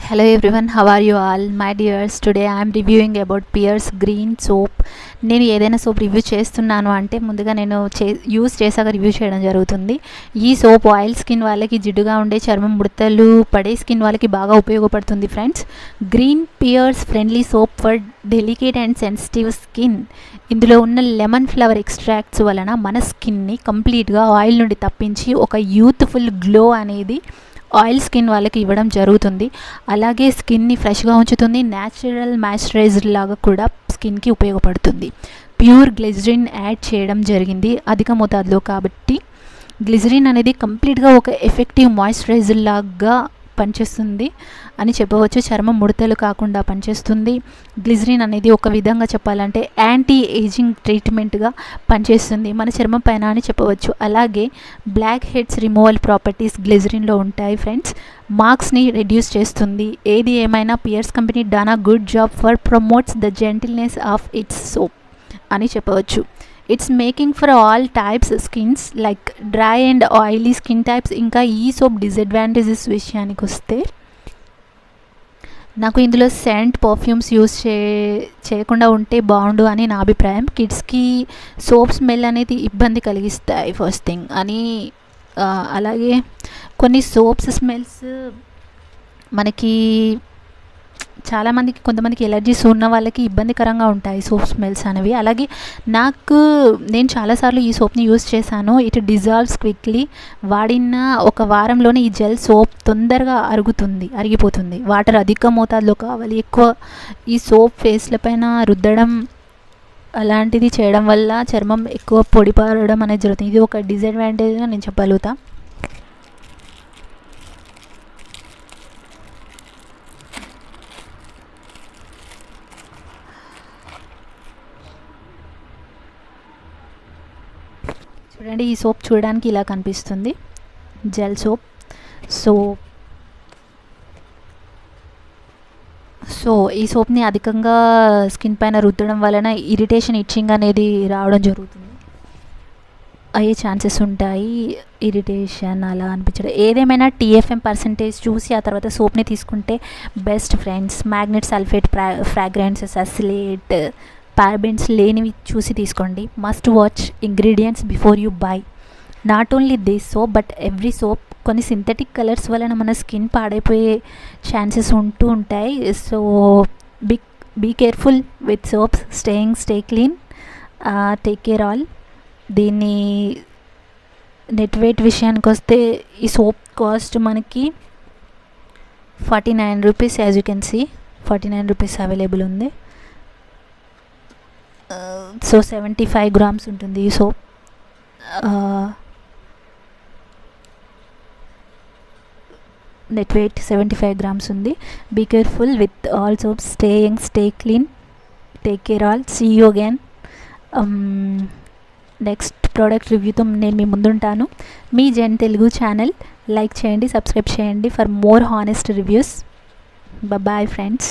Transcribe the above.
Hello everyone, how are you all? My dears, today I am reviewing about Pierce Green soap. నేను ఏదైనా soap review చేస్తున్నాను అంటే ముందుగా నేను యూస్ చేసాక రివ్యూ చేయడం జరుగుతుంది. ఈ సోప్ ఆయిల్ స్కిన్ వాళ్ళకి, జిడ్డుగా ఉండే చర్మం, ముడతలు పడే స్కిన్ వాళ్ళకి బాగా ఉపయోగపడుతుంది friends. Green Pears friendly soap for delicate and sensitive skin. ఇందులో ఉన్న లెమన్ ఫ్లవర్ ఎక్స్ట్రాక్ట్స్ వలన మన స్కిన్ని కంప్లీట్గా ఆయిల్ నుండి తప్పించి ఒక యూత్ఫుల్ గ్లో అనేది ఆయిల్ స్కిన్ వాళ్ళకి ఇవ్వడం జరుగుతుంది. అలాగే స్కిన్ని ఫ్రెష్గా ఉంచుతుంది. న్యాచురల్ మాయిశ్చరైజర్ లాగా కూడా స్కిన్కి ఉపయోగపడుతుంది. ప్యూర్ గ్లిజరిన్ యాడ్ చేయడం జరిగింది అధిక మోతాదులో. కాబట్టి గ్లిజరిన్ అనేది కంప్లీట్గా ఒక ఎఫెక్టివ్ మాయిశ్చరైజర్ లాగా పనిచేస్తుంది అని చెప్పవచ్చు. చర్మం ముడతలు కాకుండా పనిచేస్తుంది. గ్లిజరిన్ అనేది ఒక విధంగా చెప్పాలంటే యాంటీ ఏజింగ్ ట్రీట్మెంట్గా పనిచేస్తుంది మన చర్మం పైన అని చెప్పవచ్చు. అలాగే బ్లాక్ హెడ్స్ రిమూవల్ ప్రాపర్టీస్ గ్లిజరిన్లో ఉంటాయి ఫ్రెండ్స్. మార్క్స్ని రెడ్యూస్ చేస్తుంది. ఏది ఏమైనా Pears company done a good job for promotes the gentleness of its soap అని చెప్పవచ్చు. It's making for all types skins like dry and oily skin types. ఇంకా ఈ సోప్ డిసడ్వాంటేజెస్ విషయానికి వస్తే నాకు ఇందులో సెంట్ పర్ఫ్యూమ్స్ యూస్ చేయకుండా ఉంటే బాగుండు అని నా అభిప్రాయం. కిడ్స్కి సోప్ స్మెల్ అనేది ఇబ్బంది కలిగిస్తాయి ఫస్ట్ థింగ్ అని. అలాగే కొన్ని సోప్స్ స్మెల్స్ మనకి చాలామందికి, కొంతమందికి ఎలర్జీస్ ఉన్న వాళ్ళకి ఇబ్బందికరంగా ఉంటాయి సోప్ స్మెల్స్ అనేవి. అలాగే నేను చాలాసార్లు ఈ సోప్ని యూస్ చేశాను. It dissolves quickly. వాడిన ఒక వారంలోనే ఈ జెల్ సోప్ తొందరగా అరిగిపోతుంది. వాటర్ అధిక మోతాదులో కావాలి. ఎక్కువ ఈ సోప్ ఫేస్ల పైన రుద్దడం అలాంటిది చేయడం వల్ల చర్మం ఎక్కువ పొడిపారడం అనేది జరుగుతుంది. ఇది ఒక డిసడ్వాంటేజ్గా నేను చెప్పగలుగుతా. చూడండి, ఈ సోప్ చూడడానికి ఇలా కనిపిస్తుంది, జెల్ సోప్. సో ఈ సోప్ని అధికంగా స్కిన్ పైన రుద్దడం వలన ఇరిటేషన్, ఇచ్చింగ్ అనేది రావడం జరుగుతుంది. అయ్యే ఛాన్సెస్ ఉంటాయి, ఇరిటేషన్ అలా అనిపించడం. ఏదేమైనా TFM పర్సంటేజ్ చూసి ఆ తర్వాత సోప్ని తీసుకుంటే best friends. Magnet sulphate fragrances, acylate, parabens లేనివి చూసి తీసుకోండి. Must watch ingredients before you buy. Not only this soap but every soap. కొన్ని సింథటిక్ కలర్స్ వలన మన స్కిన్ పాడైపోయే ఛాన్సెస్ ఉంటాయి. So be careful with soaps. Stay clean, take care all. దీన్ని net weight విషయానికి వస్తే ఈ సోప్ కాస్ట్ మనకి 49 rupees. As you can see 49 rupees available ఉంది. సో 75 గ్రామ్స్ ఉంటుంది ఈ సోప్. నెట్ వెయిట్ 75 గ్రామ్స్ ఉంది. Be careful with all soaps. Stay young, stay clean, take care all. See you again. Next product రివ్యూతో నేను మీ ముందుంటాను. మీ జెన్ తెలుగు ఛానల్ లైక్ చేయండి, సబ్స్క్రైబ్ చేయండి for more honest reviews. Bye friends.